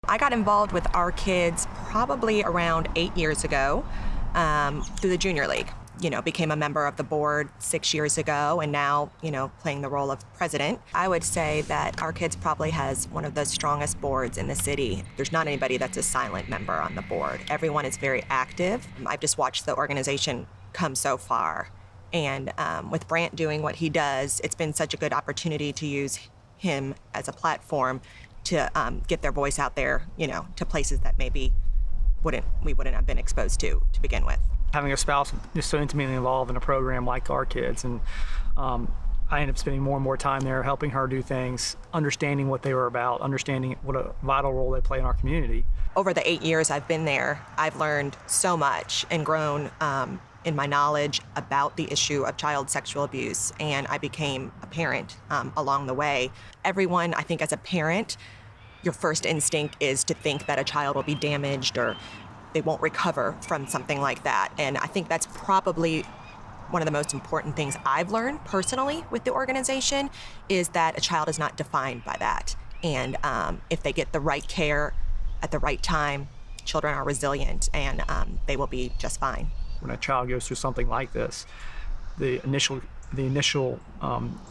I got involved with Our Kids probably around 8 years ago through the Junior League. Became a member of the board 6 years ago, and now, playing the role of president. I would say that Our Kids probably has one of the strongest boards in the city. There's not anybody that's a silent member on the board. Everyone is very active. I've just watched the organization come so far. And with Brant doing what he does, it's been such a good opportunity to use him as a platform to get their voice out there, to places that maybe we wouldn't have been exposed to begin with. Having a spouse is so intimately involved in a program like Our Kids, and I ended up spending more and more time there helping her do things, understanding what they were about, understanding what a vital role they play in our community. Over the 8 years I've been there, I've learned so much and grown in my knowledge about the issue of child sexual abuse, and I became a parent along the way. Everyone, I think as a parent, your first instinct is to think that a child will be damaged or they won't recover from something like that. And I think that's probably one of the most important things I've learned personally with the organization is that a child is not defined by that. And if they get the right care at the right time, children are resilient and they will be just fine. When a child goes through something like this, the initial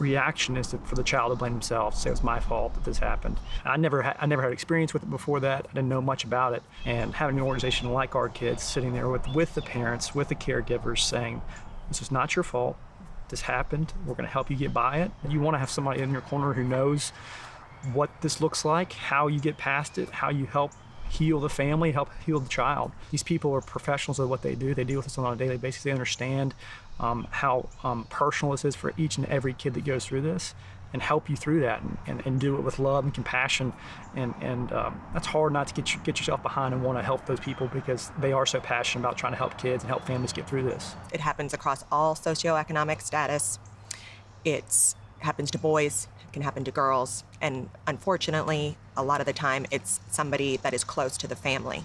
reaction is for the child to blame themselves, say it's my fault that this happened. I never had experience with it before that. I didn't know much about it, and having an organization like Our Kids sitting there with the parents, with the caregivers, saying, "This is not your fault. This happened. We're going to help you get by it." You want to have somebody in your corner who knows what this looks like, how you get past it, how you help heal the family, help heal the child. These people are professionals at what they do. They deal with this on a daily basis. They understand how personal this is for each and every kid that goes through this, and help you through that and do it with love and compassion. And that's hard not to get yourself behind and want to help those people, because they are so passionate about trying to help kids and help families get through this. It happens across all socioeconomic status. It happens to boys, it can happen to girls, and unfortunately, a lot of the time, it's somebody that is close to the family,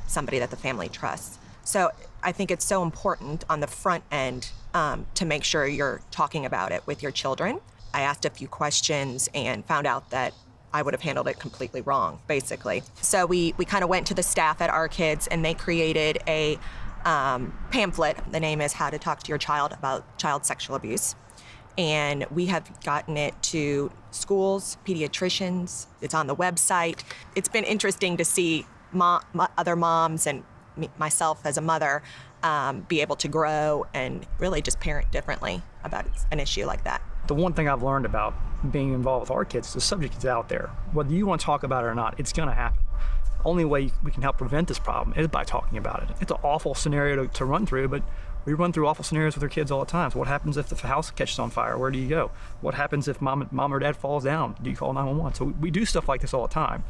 somebody that the family trusts. So I think it's so important on the front end to make sure you're talking about it with your children. I asked a few questions and found out that I would have handled it completely wrong, basically. So we kind of went to the staff at Our Kids, and they created a pamphlet. The name is How to Talk to Your Child About Child Sexual Abuse. And we have gotten it to schools, pediatricians. It's on the website. It's been interesting to see other moms and myself as a mother be able to grow and really just parent differently about an issue like that. The one thing I've learned about being involved with Our Kids, the subject is out there. Whether you want to talk about it or not, it's going to happen. The only way we can help prevent this problem is by talking about it. It's an awful scenario to run through, but we run through awful scenarios with our kids all the time. So what happens if the house catches on fire? Where do you go? What happens if mom or dad falls down? Do you call 911? So we do stuff like this all the time.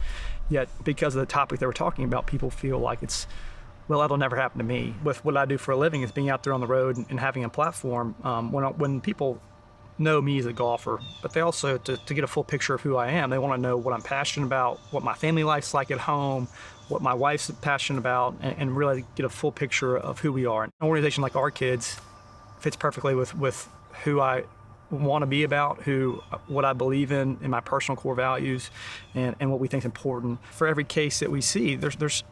Yet, because of the topic that we're talking about, people feel like it's, well, that'll never happen to me. With what I do for a living is being out there on the road and having a platform. When people know me as a golfer, but they also, to get a full picture of who I am, they want to know what I'm passionate about, what my family life's like at home, what my wife's passionate about, and really get a full picture of who we are. An organization like Our Kids fits perfectly with who I want to be about, what I believe in my personal core values, and what we think is important. For every case that we see, there's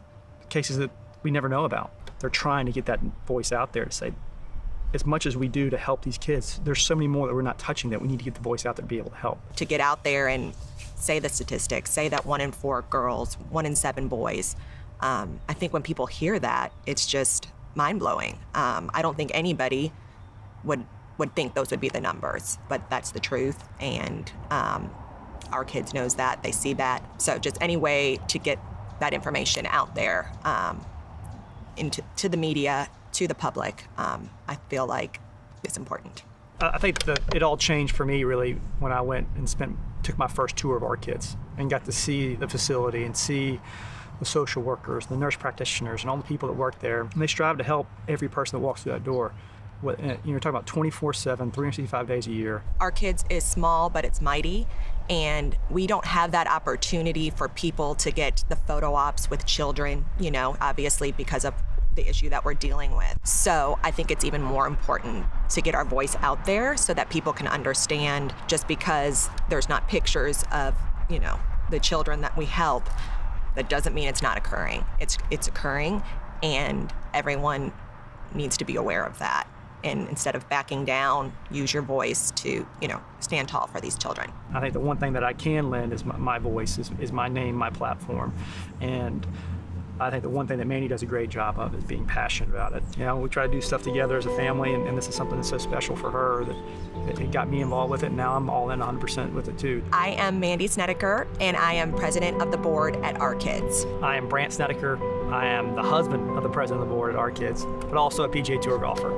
cases that we never know about. They're trying to get that voice out there to say, as much as we do to help these kids, there's so many more that we're not touching that we need to get the voice out there to be able to help. To get out there and say the statistics, say that 1 in 4 girls, 1 in 7 boys. I think when people hear that, it's just mind-blowing. I don't think anybody would think those would be the numbers, but that's the truth. And Our Kids knows that, they see that. So just any way to get that information out there to the media, to the public, I feel like it's important. I think that it all changed for me really when I went and took my first tour of Our Kids and got to see the facility and see the social workers, the nurse practitioners, and all the people that work there. And they strive to help every person that walks through that door. You're talking about 24/7, 365 days a year. Our Kids is small, but it's mighty, and we don't have that opportunity for people to get the photo ops with children, obviously because of the issue that we're dealing with. So I think it's even more important to get our voice out there so that people can understand, just because there's not pictures of, the children that we help, That doesn't mean it's not occurring. It's occurring, and everyone needs to be aware of that. And instead of backing down, use your voice to, stand tall for these children. I think the one thing that I can lend is my voice, is my name, my platform. And I think the one thing that Mandy does a great job of is being passionate about it. We try to do stuff together as a family, and this is something that's so special for her that it got me involved with it, and now I'm all in 100% with it too. I am Mandy Snedeker, and I am president of the board at Our Kids. I am Brant Snedeker. I am the husband of the president of the board at Our Kids, but also a PGA Tour golfer.